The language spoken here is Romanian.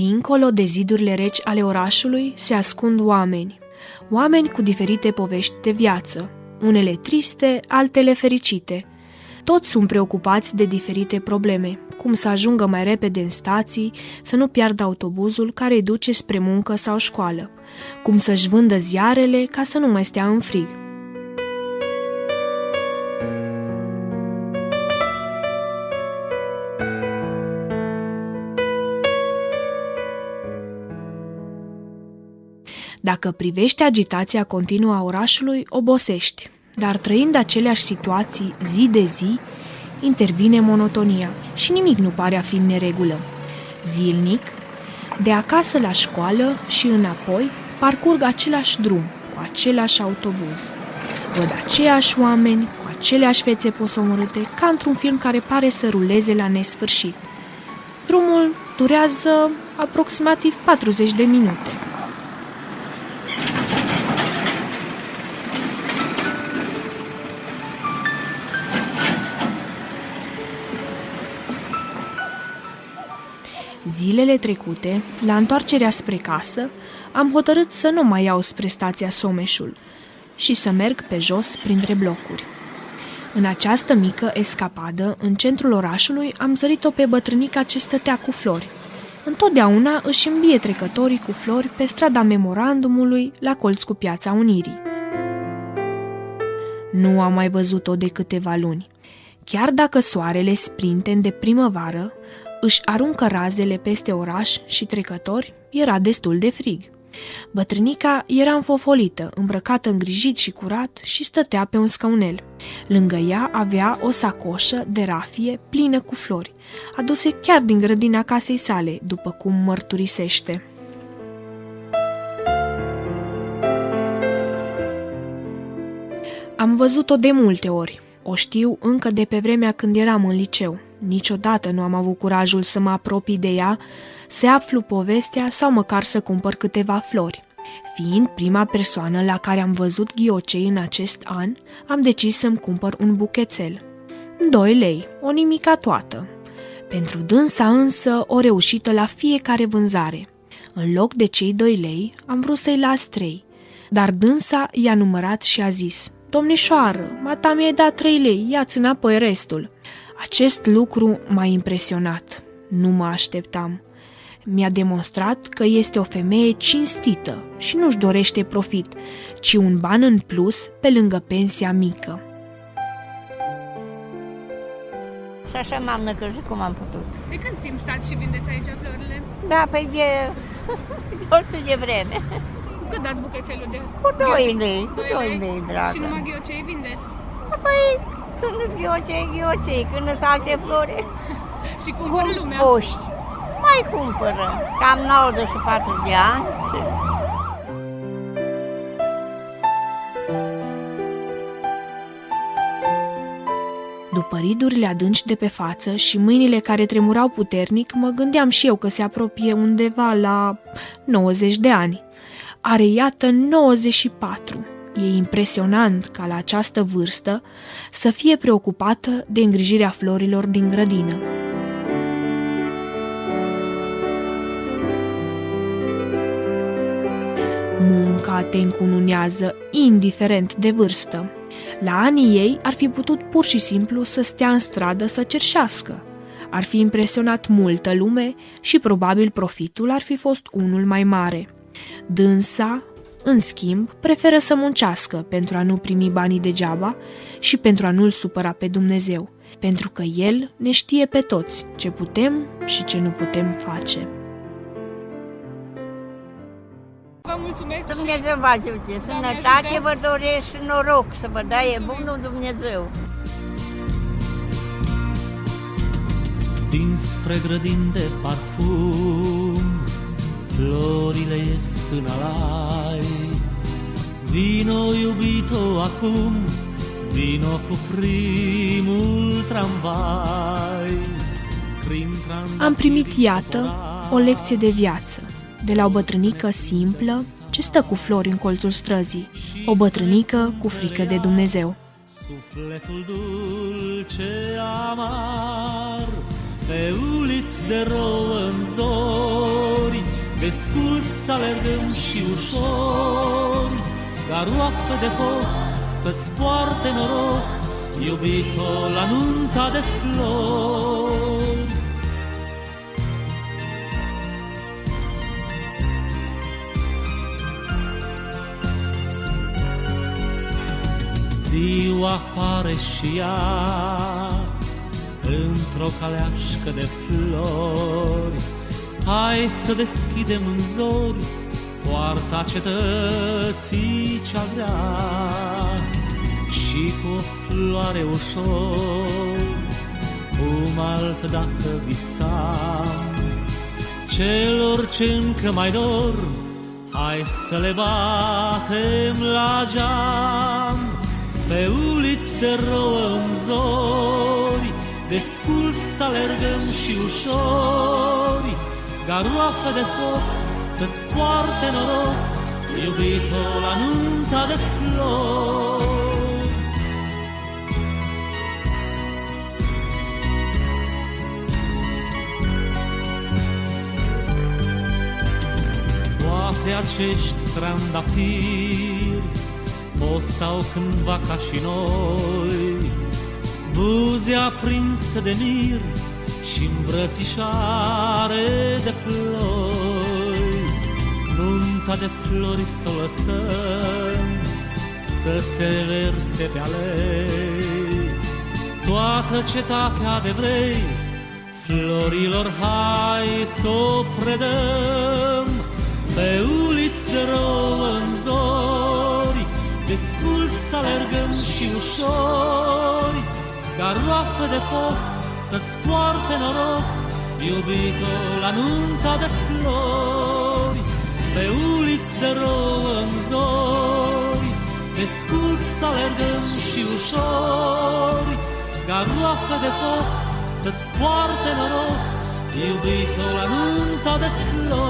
Dincolo de zidurile reci ale orașului se ascund oameni. Oameni cu diferite povești de viață, unele triste, altele fericite. Toți sunt preocupați de diferite probleme, cum să ajungă mai repede în stații, să nu piardă autobuzul care îi duce spre muncă sau școală, cum să-și vândă ziarele ca să nu mai stea în frig. Dacă privești agitația continuă a orașului, obosești, dar trăind aceleași situații zi de zi, intervine monotonia și nimic nu pare a fi în neregulă. Zilnic, de acasă la școală și înapoi, parcurg același drum, cu același autobuz. Văd aceiași oameni, cu aceleași fețe posomorâte, ca într-un film care pare să ruleze la nesfârșit. Drumul durează aproximativ 40 de minute. Zilele trecute, la întoarcerea spre casă, am hotărât să nu mai iau spre stația Someșul și să merg pe jos printre blocuri. În această mică escapadă, în centrul orașului, am zărit-o pe bătrânica ce stătea cu flori. Întotdeauna își îmbie trecătorii cu flori pe strada Memorandumului, la colț cu Piața Unirii. Nu am mai văzut-o de câteva luni. Chiar dacă soarele sprinten de primăvară își aruncă razele peste oraș și trecători, era destul de frig. Bătrânica era înfofolită, îmbrăcată îngrijit și curat și stătea pe un scaunel. Lângă ea avea o sacoșă de rafie plină cu flori, aduse chiar din grădina casei sale, după cum mărturisește. Am văzut-o de multe ori. O știu încă de pe vremea când eram în liceu. Niciodată nu am avut curajul să mă apropii de ea, să aflu povestea sau măcar să cumpăr câteva flori. Fiind prima persoană la care am văzut ghiocei în acest an, am decis să-mi cumpăr un buchețel. 2 lei, o nimica toată. Pentru dânsa însă o reușită la fiecare vânzare. În loc de cei 2 lei, am vrut să-i las 3, dar dânsa i-a numărat și a zis: "Domnișoară, mata mi-ai dat 3 lei, ia-ți înapoi restul." Acest lucru m-a impresionat. Nu mă așteptam. Mi-a demonstrat că este o femeie cinstită și nu-și dorește profit, ci un ban în plus pe lângă pensia mică. Și așa m-am năcăjit cum am putut. De când timp stați și vindeți aici florile? Da, păi de orice de vreme. Cu cât dați buchețelul de Cu 2 ghiocei? lei, cu 2 lei, dragă. Și numai ghiocei vindeți? Păi, când îți ghiocei, când îți alte flori. Și cumpără lumea? Poști. Mai cumpără. Cam 94 de ani. După ridurile adânci de pe față și mâinile care tremurau puternic, mă gândeam și eu că se apropie undeva la 90 de ani. Are, iată, 94. E impresionant ca la această vârstă să fie preocupată de îngrijirea florilor din grădină. Munca te încununează, indiferent de vârstă. La anii ei ar fi putut pur și simplu să stea în stradă să cerșească. Ar fi impresionat multă lume și probabil profitul ar fi fost unul mai mare. Dânsa, în schimb, preferă să muncească pentru a nu primi banii degeaba și pentru a nu-L supăra pe Dumnezeu, pentru că El ne știe pe toți ce putem și ce nu putem face. Vă mulțumesc. Dumnezeu vă ajute. Sănătate vă doresc și noroc să vă daie bunul Dumnezeu. Dinspre grădini de parfum, florile ies în alai. Vino, iubito, acum, vino cu primul tramvai. Am primit, iată, o lecție de viață, de la o bătrânică simplă ce stă cu flori în colțul străzii, o bătrânică cu frică de Dumnezeu. Sufletul dulce amar, pe uliți de rouă în zori, desculți să alergăm și ușor, garoafe de foc să-ți poarte noroc, iubito, la nunta de flori. Ziua apare și ea într-o caleașcă de flori. Hai să deschidem în zori poarta cetății cea grea, și cu o floare ușor, cum altădată visam, celor ce încă mai dorm, hai să le batem la geam. Pe uliți de rouă în zori, desculți să alergăm și ușori, garoafe de foc să-ți poarte noroc, iubito, la nunta de flori. Poate acești trandafiri fostau cândva ca și noi, buze aprinse de mir și îmbrățișare de ploi. Nunta de flori să o lăsăm să se verse pe alei, toată cetatea de vrei florilor hai să o predăm. Pe uliți de rouă în zori, desculți să alergăm și ușori, garoafe de foc să-ți poarte noroc, iubito, la nunta de flori. Pe uliți de rouă în zori, desculți să alergăm și ușori, garoafe de foc să-ți poarte noroc, iubito, la nunta de flori.